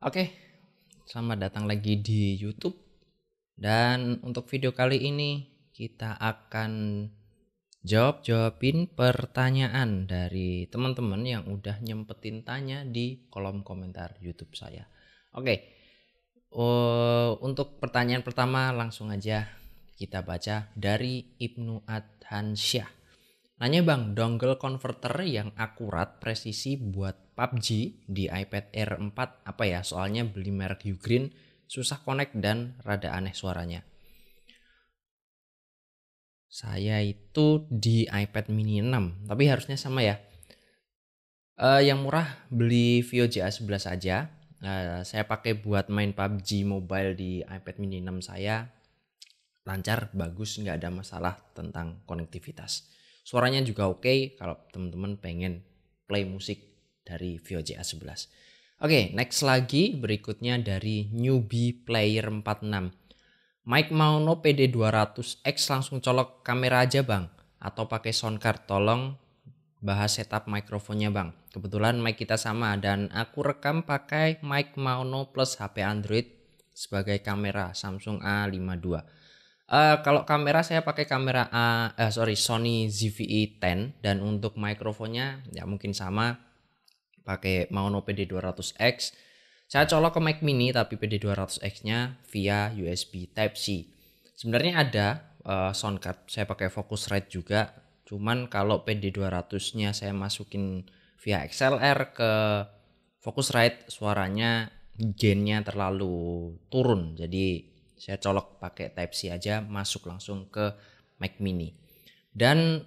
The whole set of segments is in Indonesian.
Oke, selamat datang lagi di YouTube. Dan untuk video kali ini kita akan jawabin pertanyaan dari teman-teman yang udah nyempetin tanya di kolom komentar YouTube saya. Oke, untuk pertanyaan pertama langsung aja kita baca dari Ibnu Adhansyah. Nanya bang, dongle converter yang akurat presisi buat PUBG di iPad Air 4 apa ya? Soalnya beli merek Ugreen susah connect dan rada aneh suaranya. Saya itu di iPad mini 6, tapi harusnya sama ya. Yang murah beli Vio GA11 aja. Saya pakai buat main PUBG Mobile di iPad mini 6 saya. Lancar, bagus, nggak ada masalah tentang konektivitas. Suaranya juga oke kalau teman-teman pengen play musik dari Vio GA11. Oke, next lagi berikutnya dari Newbie Player 46. Mic Mauno PD200X langsung colok kamera aja bang, atau pakai soundcard, tolong bahas setup mikrofonnya bang. Kebetulan mic kita sama dan aku rekam pakai mic Mauno plus HP Android sebagai kamera Samsung A52. Kalau kamera saya pakai kamera Sony ZV-E10 dan untuk mikrofonnya ya mungkin sama pakai Mauno PD200X. Saya colok ke Mac Mini tapi PD200X-nya via USB Type-C. Sebenarnya ada soundcard, saya pakai Focusrite juga. Cuman kalau PD200-nya saya masukin via XLR ke Focusrite, suaranya gainnya terlalu turun. Jadi saya colok pakai Type-C aja, masuk langsung ke Mac Mini. Dan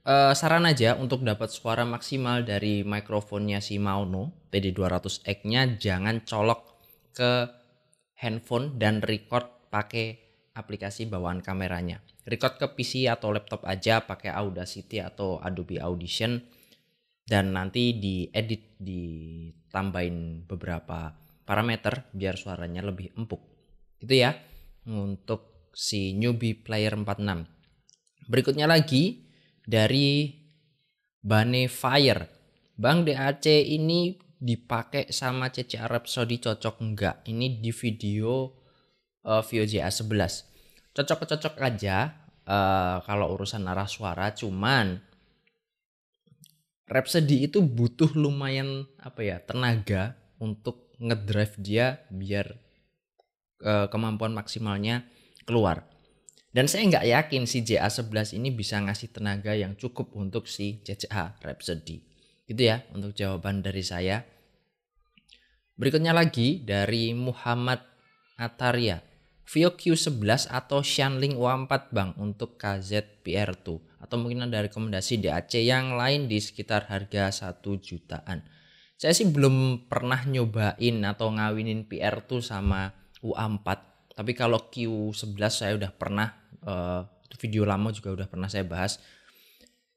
saran aja untuk dapat suara maksimal dari mikrofonnya si Mauno PD200X-nya, jangan colok ke handphone dan record pakai aplikasi bawaan kameranya. Record ke PC atau laptop aja pakai Audacity atau Adobe Audition dan nanti diedit, ditambahin beberapa parameter biar suaranya lebih empuk. Gitu ya untuk si Newbie Player 46. Berikutnya lagi dari Bane Fire. Bang, DAC ini dipakai sama CCA Rhapsody cocok enggak? Ini di video Vio GA11. Cocok-cocok aja kalau urusan arah suara, cuman Rhapsody itu butuh lumayan tenaga untuk ngedrive dia biar kemampuan maksimalnya keluar. Dan saya nggak yakin si JA11 ini bisa ngasih tenaga yang cukup untuk si CCA Rhapsody. Gitu ya untuk jawaban dari saya. Berikutnya lagi dari Muhammad Ataria. Vio Q11 atau Shanling U4 bang untuk KZ-PR2. Atau mungkin ada rekomendasi DAC yang lain di sekitar harga 1 jutaan. Saya sih belum pernah nyobain atau ngawinin PR2 sama U4. Tapi kalau Q11 saya udah pernah, video lama juga udah pernah saya bahas.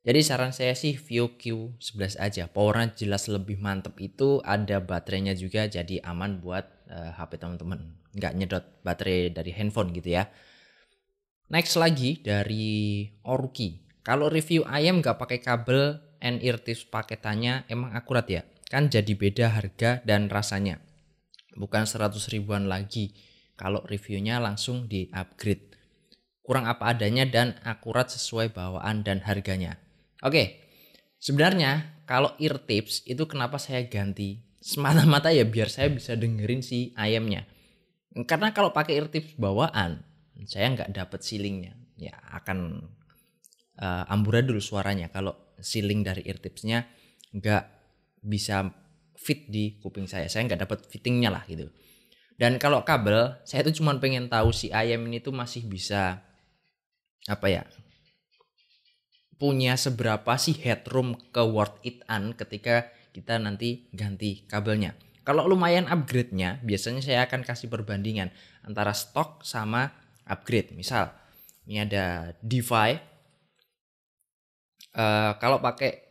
Jadi saran saya sih Vio Q11 aja. Powernya jelas lebih mantep, itu ada baterainya juga jadi aman buat HP teman-teman. Nggak nyedot baterai dari handphone gitu ya. Next lagi dari Oruki. Kalau review ayam nggak pakai kabel and earpiece paketannya emang akurat ya? Kan jadi beda harga dan rasanya. Bukan 100 ribuan lagi kalau reviewnya langsung di upgrade. Kurang apa adanya dan akurat sesuai bawaan dan harganya. Oke, sebenarnya kalau ear tips itu kenapa saya ganti? Semata-mata ya biar saya bisa dengerin si ayamnya. Karena kalau pakai ear tips bawaan, saya nggak dapet ceilingnya. Ya akan amburadul suaranya kalau ceiling dari ear tipsnya nggak bisa fit di kuping saya. Saya nggak dapet fittingnya lah gitu. Dan kalau kabel, saya tuh cuma pengen tahu si ayam ini tuh masih bisa punya seberapa sih headroom ke worth it ketika kita nanti ganti kabelnya. Kalau lumayan upgrade-nya, biasanya saya akan kasih perbandingan antara stok sama upgrade. Misal, ini ada DeFi. Kalau pakai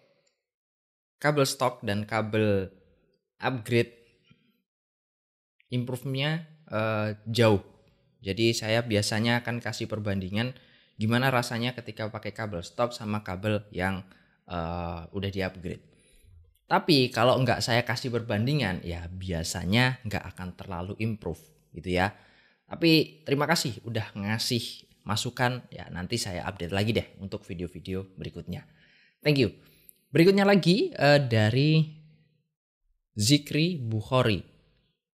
kabel stok dan kabel upgrade, improve-nya jauh. Jadi saya biasanya akan kasih perbandingan gimana rasanya ketika pakai kabel stok sama kabel yang udah di-upgrade. Tapi kalau nggak saya kasih perbandingan, ya biasanya nggak akan terlalu improve gitu ya. Tapi terima kasih udah ngasih masukan, ya nanti saya update lagi deh untuk video-video berikutnya. Thank you. Berikutnya lagi dari Zikri Bukhori.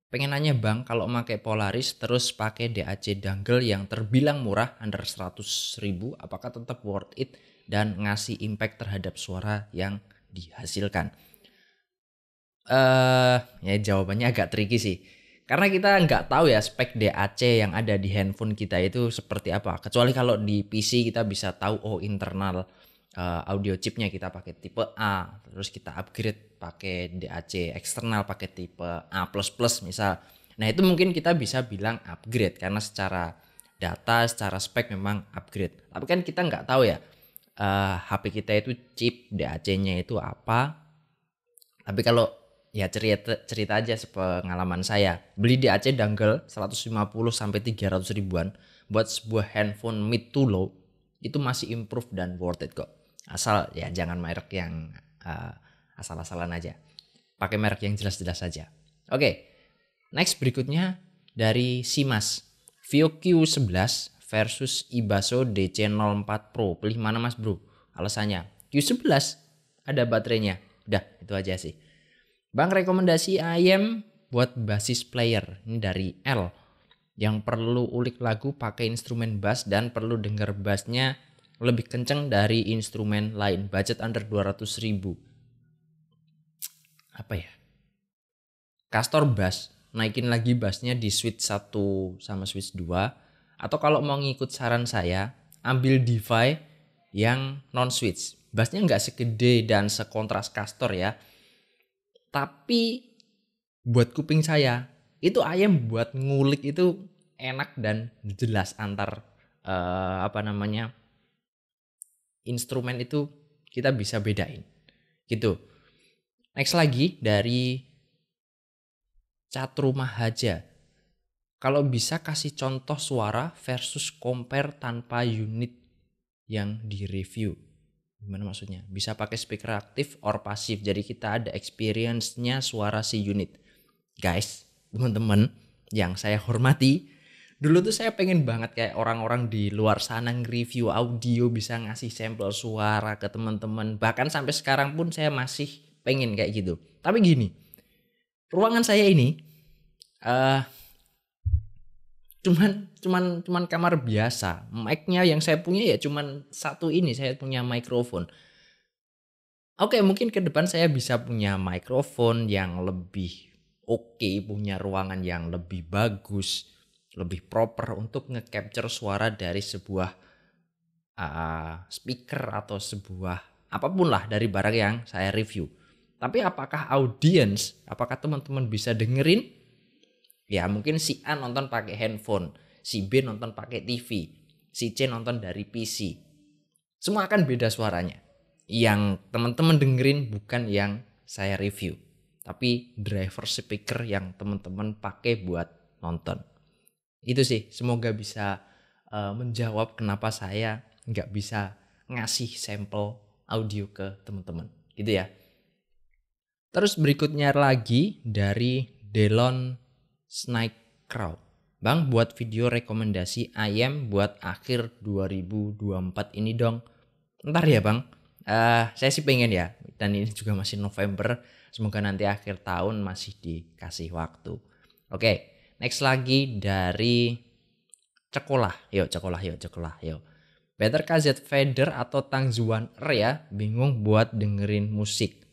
Pengen nanya bang, kalau pakai Polaris terus pakai DAC dongle yang terbilang murah under 100.000, apakah tetap worth it dan ngasih impact terhadap suara yang dihasilkan? Ya jawabannya agak tricky sih. Karena kita nggak tahu ya spek DAC yang ada di handphone kita itu seperti apa. Kecuali kalau di PC kita bisa tahu internal audio chipnya kita pakai tipe A, terus kita upgrade pakai DAC eksternal pakai tipe A++ misal. Nah, itu mungkin kita bisa bilang upgrade karena secara data, secara spek memang upgrade. Tapi kan kita nggak tahu ya HP kita itu chip DAC-nya itu apa. Tapi kalau ya cerita aja sepengalaman saya, beli DAC dongle 150 sampai 300 ribuan buat sebuah handphone mid to low itu masih improve dan worth it kok. Asal ya jangan merek yang asal-asalan aja. Pakai merek yang jelas-jelas saja. Oke. Next berikutnya dari Simas. Vio Q11 versus Ibaso DC04 Pro. Pilih mana Mas Bro? Alasannya Q11 ada baterainya. Udah, itu aja sih. Bang, rekomendasi IM buat basis player. Ini dari L. Yang perlu ulik lagu pakai instrumen bass dan perlu denger bassnya lebih kenceng dari instrumen lain. Budget under 200.000. Apa ya? Castor bass. Naikin lagi bassnya di switch 1 sama switch 2. Atau kalau mau ngikut saran saya, ambil DeFi yang non switch. Bassnya nggak segede dan sekontras Castor ya. Tapi buat kuping saya itu ayam buat ngulik itu enak dan jelas antar instrumen itu kita bisa bedain gitu. Next lagi dari Catrumahaja. Kalau bisa kasih contoh suara versus compare tanpa unit yang direview. Gimana maksudnya? Bisa pakai speaker aktif or pasif. Jadi kita ada experience-nya suara si unit. Guys, teman-teman yang saya hormati, dulu tuh saya pengen banget kayak orang-orang di luar sana nge-review audio, bisa ngasih sampel suara ke teman-teman. Bahkan sampai sekarang pun saya masih pengen kayak gitu. Tapi gini, ruangan saya ini cuman kamar biasa. Mic-nya yang saya punya ya cuman satu ini, saya punya mikrofon. Oke, mungkin ke depan saya bisa punya mikrofon yang lebih oke, punya ruangan yang lebih bagus, lebih proper untuk nge-capture suara dari sebuah speaker atau sebuah apapun lah dari barang yang saya review. Tapi apakah apakah teman-teman bisa dengerin? Ya mungkin si A nonton pakai handphone, si B nonton pakai TV, si C nonton dari PC. Semua akan beda suaranya. Yang teman-teman dengerin bukan yang saya review, tapi driver speaker yang teman-teman pakai buat nonton. Itu sih, semoga bisa menjawab kenapa saya nggak bisa ngasih sampel audio ke teman-teman. Gitu ya. Terus berikutnya lagi dari Delon Snake Crow. Bang, buat video rekomendasi ayam buat akhir 2024 ini dong. Ntar ya bang, saya sih pengen ya. Dan ini juga masih November. Semoga nanti akhir tahun masih dikasih waktu. Oke, next lagi dari Cekolah. Yuk. Better KZ Fader atau Tangzuan R ya. Bingung buat dengerin musik.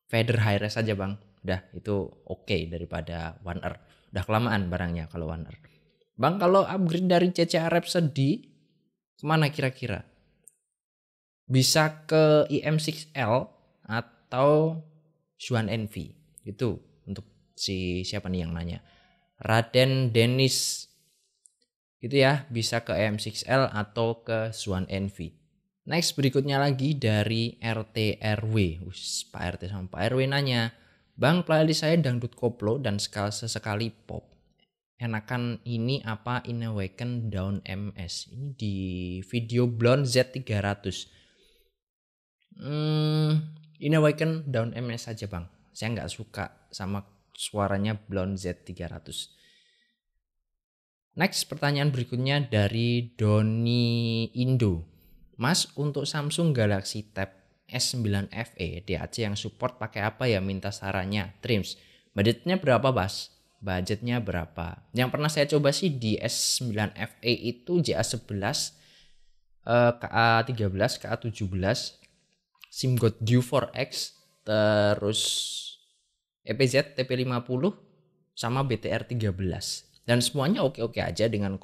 Fader high-res aja bang. Udah itu oke daripada One R. Udah kelamaan barangnya kalau One R. Bang, kalau upgrade dari CCR Rhapsody kemana kira-kira? Bisa ke IM6L atau Xuan Envy. Itu untuk si siapa nih yang nanya. Raden Dennis. Gitu ya, bisa ke IM6L atau ke Xuan Envy. Next berikutnya lagi dari RTRW. Pak RT sama Pak RW nanya, Bang, playlist saya dangdut koplo dan sesekali pop. Enakan ini apa Inawaken Down MS? Ini di video Blonde Z300. In Awaken Down MS saja bang. Saya nggak suka sama suaranya Blonde Z300. Next, pertanyaan berikutnya dari Doni Indo. Mas, untuk Samsung Galaxy Tab S9 FE DAC yang support pakai apa ya, minta sarannya. Trims, budgetnya berapa Bas? Budgetnya berapa? Yang pernah saya coba sih di S9 FE itu JA11, KA13, KA17, SIM-God Duo 4X, terus EPZ TP50 sama BTR 13. Dan semuanya oke-oke aja dengan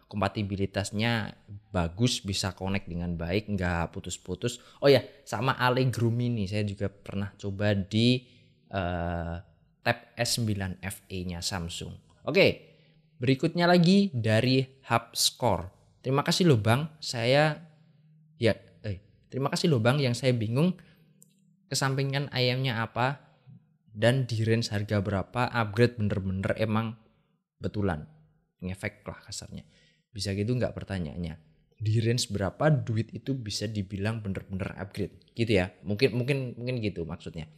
kompatibilitasnya bagus, bisa connect dengan baik, nggak putus-putus. Oh ya, sama Allegro Mini saya juga pernah coba di Tab S9 FE-nya Samsung. Oke, berikutnya lagi dari HubScore. Terima kasih loh Bang, terima kasih loh Bang yang saya bingung kesampingan ayamnya apa dan di range harga berapa, upgrade bener-bener emang betulan ngefek lah kasarnya. Bisa gitu nggak pertanyaannya? Di range berapa duit itu bisa dibilang bener-bener upgrade gitu ya? Mungkin gitu maksudnya.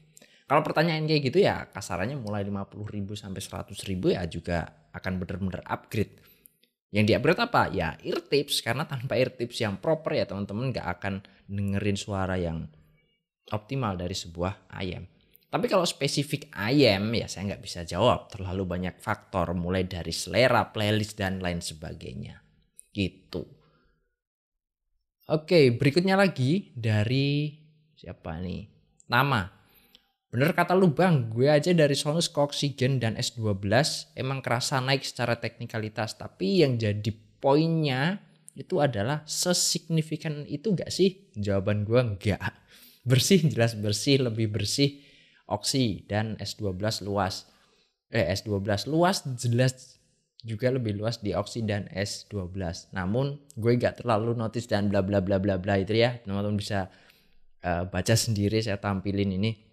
Kalau pertanyaan kayak gitu ya kasarannya mulai 50.000 sampai 100.000 ya juga akan bener-bener upgrade. Yang di upgrade apa? Ya eartips, karena tanpa eartips yang proper ya teman-teman nggak akan dengerin suara yang optimal dari sebuah ayam. Tapi kalau spesifik ayam ya saya nggak bisa jawab, terlalu banyak faktor mulai dari selera, playlist dan lain sebagainya gitu. Oke, berikutnya lagi dari siapa nih? Nama. Bener kata lu Bang, gue aja dari Sonus ke Oxygen dan S12 emang kerasa naik secara teknikalitas, tapi yang jadi poinnya itu adalah sesignifikan itu gak sih? Jawaban gue enggak. Bersih, jelas bersih, lebih bersih Oxy dan S12 luas. S12 luas jelas juga lebih luas di Oxy dan S12. Namun gue gak terlalu notice dan bla bla bla bla bla itu ya. Teman-teman bisa baca sendiri, saya tampilin ini.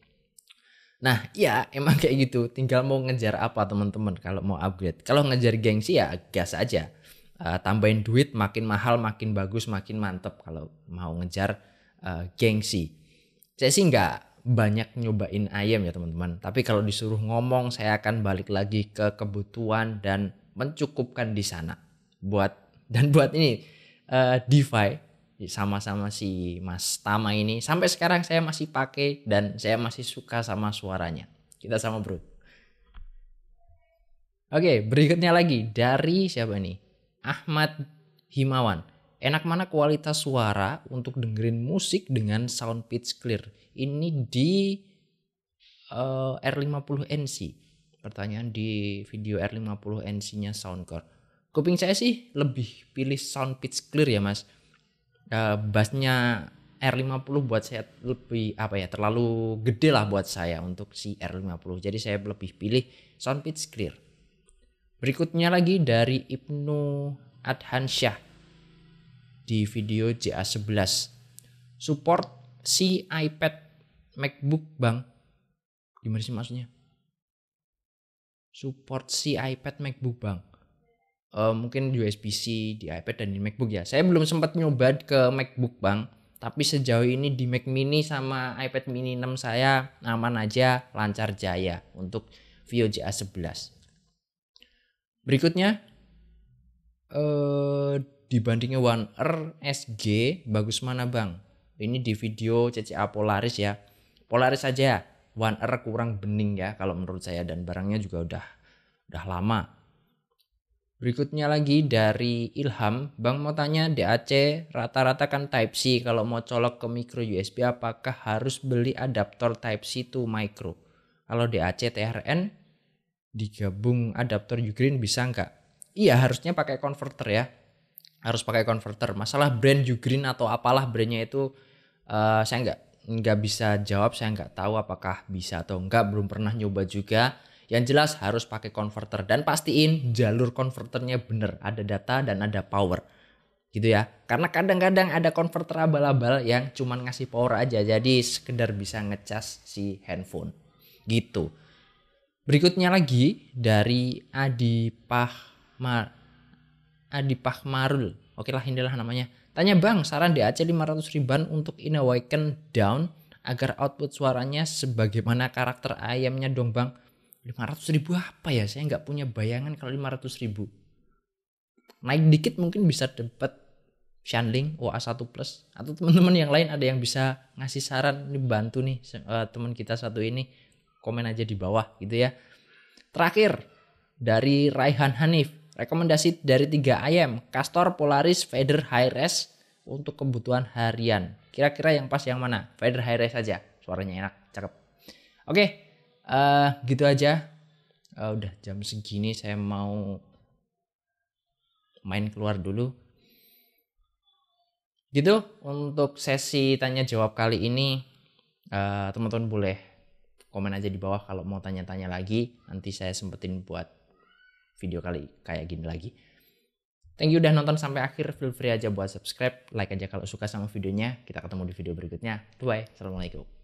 Nah ya emang kayak gitu, tinggal mau ngejar apa teman-teman kalau mau upgrade. Kalau ngejar gengsi ya gas aja, tambahin duit makin mahal makin bagus makin mantep kalau mau ngejar gengsi. Saya sih nggak banyak nyobain ayam ya teman-teman, tapi kalau disuruh ngomong saya akan balik lagi ke kebutuhan dan mencukupkan di sana. Buat ini DeFi sama-sama si Mas Tama ini sampai sekarang saya masih pakai dan saya masih suka sama suaranya. Kita sama bro. Oke, berikutnya lagi dari siapa nih? Ahmad Himawan. Enak mana kualitas suara untuk dengerin musik dengan sound pitch clear? Ini di R50NC. Pertanyaan di video R50NC-nya Soundcore. Kuping saya sih lebih pilih sound pitch clear ya Mas. Bassnya R50 buat saya lebih terlalu gede lah buat saya untuk si R50. Jadi saya lebih pilih sound pitch clear. Berikutnya lagi dari Ibnu Adhansyah di video JA11. Support si iPad MacBook Bang. Gimana sih maksudnya? Support si iPad MacBook Bang. Mungkin USB-C di iPad dan di MacBook ya. Saya belum sempat nyoba ke MacBook Bang, tapi sejauh ini di Mac Mini sama iPad Mini 6 saya aman aja, lancar jaya untuk Vio JA11. Berikutnya dibandingnya One R SG bagus mana Bang? Ini di video CCA Polaris ya. Polaris aja. One R kurang bening ya kalau menurut saya dan barangnya juga udah lama. Berikutnya lagi dari Ilham, Bang mau tanya DAC rata-rata kan Type-C, kalau mau colok ke micro USB apakah harus beli adaptor Type-C to micro? Kalau DAC TRN digabung adaptor Ugreen bisa nggak? Iya harusnya pakai converter ya, harus pakai converter. Masalah brand Ugreen atau apalah brandnya itu saya nggak bisa jawab, saya nggak tahu apakah bisa atau enggak, belum pernah nyoba juga. Yang jelas harus pakai converter dan pastiin jalur konverternya bener, ada data dan ada power gitu ya. Karena kadang-kadang ada konverter abal-abal yang cuman ngasih power aja, jadi sekedar bisa ngecas si handphone gitu. Berikutnya lagi dari Adi Pahmarul. Oke lah inilah namanya. Tanya Bang, saran DAC 500 riban untuk In Awaken Down agar output suaranya sebagaimana karakter ayamnya dong bang. 500.000 apa ya, saya nggak punya bayangan kalau 500.000. Naik dikit mungkin bisa dapat Shanling OA1 Plus, atau teman-teman yang lain ada yang bisa ngasih saran, ini bantu nih teman kita satu ini, komen aja di bawah gitu ya. Terakhir dari Raihan Hanif, rekomendasi dari 3 ayam, Castor, Polaris, Fader, Hi-Res untuk kebutuhan harian. Kira-kira yang pas yang mana? Fader Hi-Res aja, suaranya enak, cakep. Oke, gitu aja. Udah jam segini, saya mau main keluar dulu. Gitu untuk sesi tanya jawab kali ini. Teman-teman boleh komen aja di bawah kalau mau tanya-tanya lagi. Nanti saya sempetin buat video kali kayak gini lagi. Thank you udah nonton sampai akhir. Feel free aja buat subscribe, like aja kalau suka sama videonya. Kita ketemu di video berikutnya. Bye. Assalamualaikum.